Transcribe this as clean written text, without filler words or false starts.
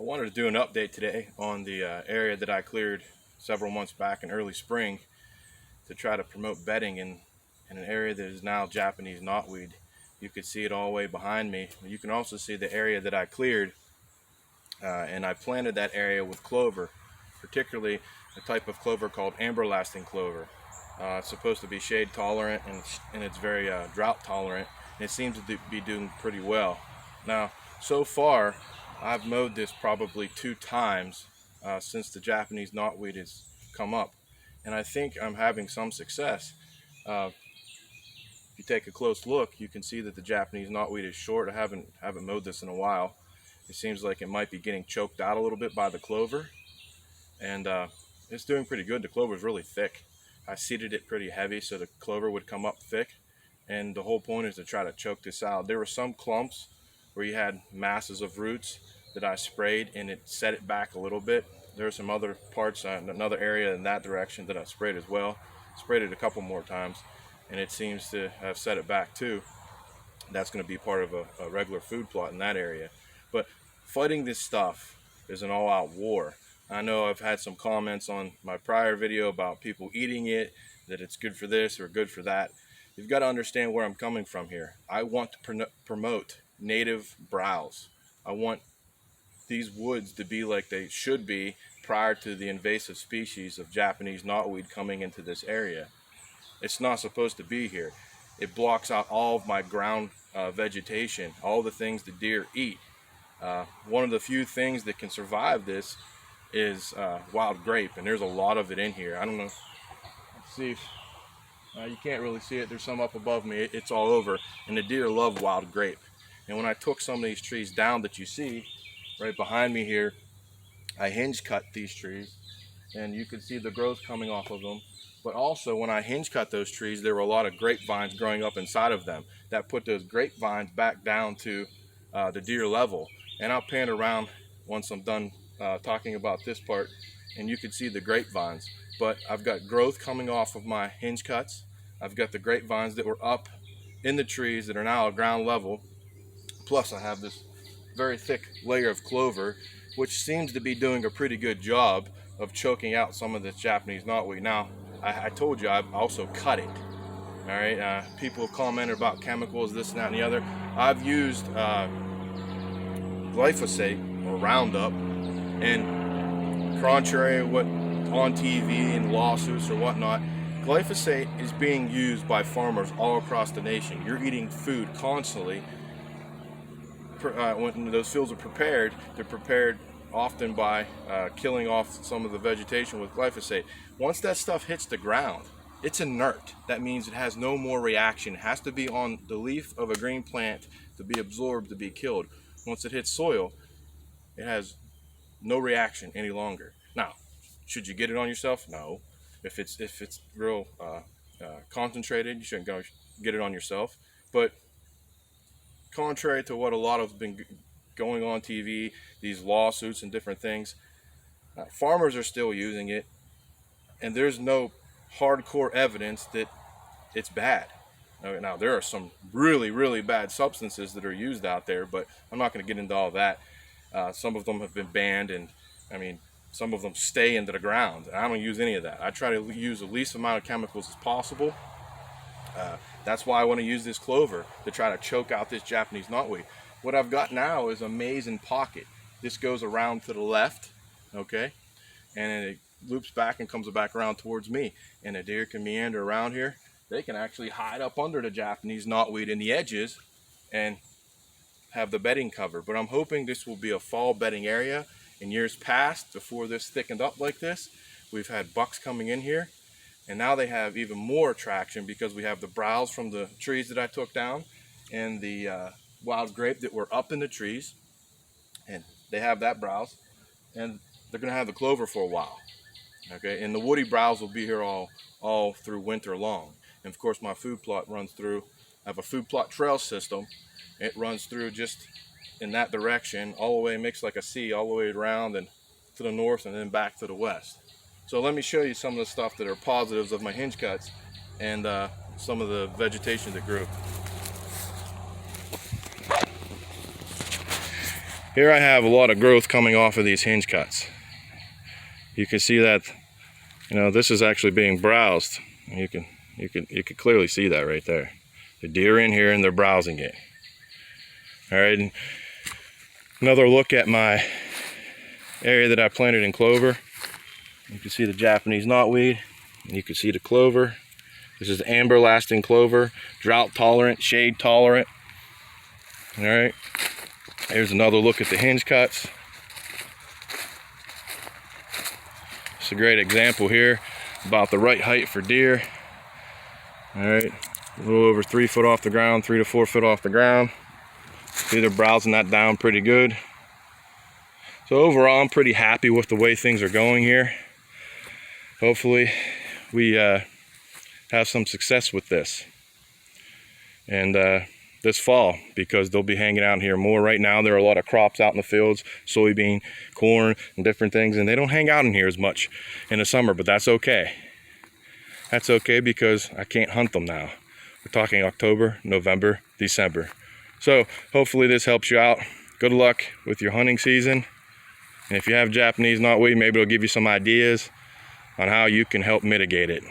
I wanted to do an update today on the area that I cleared several months back in early spring to try to promote bedding in an area that is now Japanese knotweed. You can see it all the way behind me. You can also see the area that I cleared, and I planted that area with clover, particularly a type of clover called AberLasting clover. It's supposed to be shade tolerant and it's very drought tolerant, and it seems to be doing pretty well. Now, so far, I've mowed this probably 2 times since the Japanese knotweed has come up, and I think I'm having some success. If you take a close look, you can see that the Japanese knotweed is short. I haven't mowed this in a while. It seems like it might be getting choked out a little bit by the clover, and it's doing pretty good. The clover is really thick. I seeded it pretty heavy so the clover would come up thick, and the whole point is to try to choke this out. There were some clumps where you had masses of roots that I sprayed and it set it back a little bit. There are some other parts, another area in that direction that I sprayed as well. Sprayed it a couple more times and it seems to have set it back too. That's going to be part of a regular food plot in that area. But fighting this stuff is an all-out war. I know I've had some comments on my prior video about people eating it, that it's good for this or good for that. You've got to understand where I'm coming from here. I want to promote native browse. I want these woods to be like they should be prior to the invasive species of Japanese knotweed coming into this area. It's not supposed to be here. It blocks out all of my ground vegetation, all the things the deer eat. One of the few things that can survive this is wild grape, and there's a lot of it in here. I don't know. Let's see if you can't really see it. There's some up above me. It's all over, and the deer love wild grape. And when I took some of these trees down that you see right behind me here, I hinge cut these trees, and you can see the growth coming off of them. But also when I hinge cut those trees, there were a lot of grapevines growing up inside of them. That put those grapevines back down to the deer level. And I'll pan around once I'm done talking about this part, and you can see the grapevines. But I've got growth coming off of my hinge cuts. I've got the grapevines that were up in the trees that are now at ground level. Plus I have this very thick layer of clover, which seems to be doing a pretty good job of choking out some of this Japanese knotweed. Now, I told you I've also cut it. All right, people have commented about chemicals, this and that and the other. I've used glyphosate or Roundup, and contrary to what on TV and lawsuits or whatnot, glyphosate is being used by farmers all across the nation. You're eating food constantly. When those fields are prepared, they're prepared often by killing off some of the vegetation with glyphosate. Once that stuff hits the ground, it's inert. That means it has no more reaction. It has to be on the leaf of a green plant to be absorbed, to be killed. Once it hits soil, it has no reaction any longer. Now, should you get it on yourself? No. If it's real concentrated, you shouldn't go get it on yourself. But contrary to what a lot of been going on TV, these lawsuits and different things, farmers are still using it, and there's no hardcore evidence that it's bad. Now, there are some really, really bad substances that are used out there, but I'm not going to get into all that. Some of them have been banned, and I mean, some of them stay into the ground. I don't use any of that. I try to use the least amount of chemicals as possible. That's why I want to use this clover to try to choke out this Japanese knotweed. What I've got now is a maze and pocket. This goes around to the left, okay, and then it loops back and comes back around towards me. And a deer can meander around here. They can actually hide up under the Japanese knotweed in the edges and have the bedding cover. But I'm hoping this will be a fall bedding area. In years past, before this thickened up like this, we've had bucks coming in here. And now they have even more attraction because we have the browse from the trees that I took down and the wild grape that were up in the trees. And they have that browse. And they're going to have the clover for a while. Okay, and the woody browse will be here all through winter long. And of course my food plot runs through. I have a food plot trail system. It runs through just in that direction, all the way, mixed like a C, all the way around and to the north and then back to the west. So let me show you some of the stuff that are positives of my hinge cuts and some of the vegetation that grew. Here I have a lot of growth coming off of these hinge cuts. You can see that, you know, this is actually being browsed. You can clearly see that right there. The deer in here and they're browsing it. All right, and another look at my area that I planted in clover. You can see the Japanese knotweed, and you can see the clover. This is AberLasting clover, drought tolerant, shade tolerant. All right, here's another look at the hinge cuts. It's a great example here about the right height for deer. All right, a little over 3 foot off the ground, 3 to 4 foot off the ground. See, they're browsing that down pretty good. So overall, I'm pretty happy with the way things are going here. Hopefully we have some success with this. And this fall, because they'll be hanging out here more. Right now there are a lot of crops out in the fields, soybean, corn, and different things, and they don't hang out in here as much in the summer, but that's okay. That's okay because I can't hunt them now. We're talking October, November, December. So hopefully this helps you out. Good luck with your hunting season. And if you have Japanese knotweed, maybe it'll give you some ideas on how you can help mitigate it.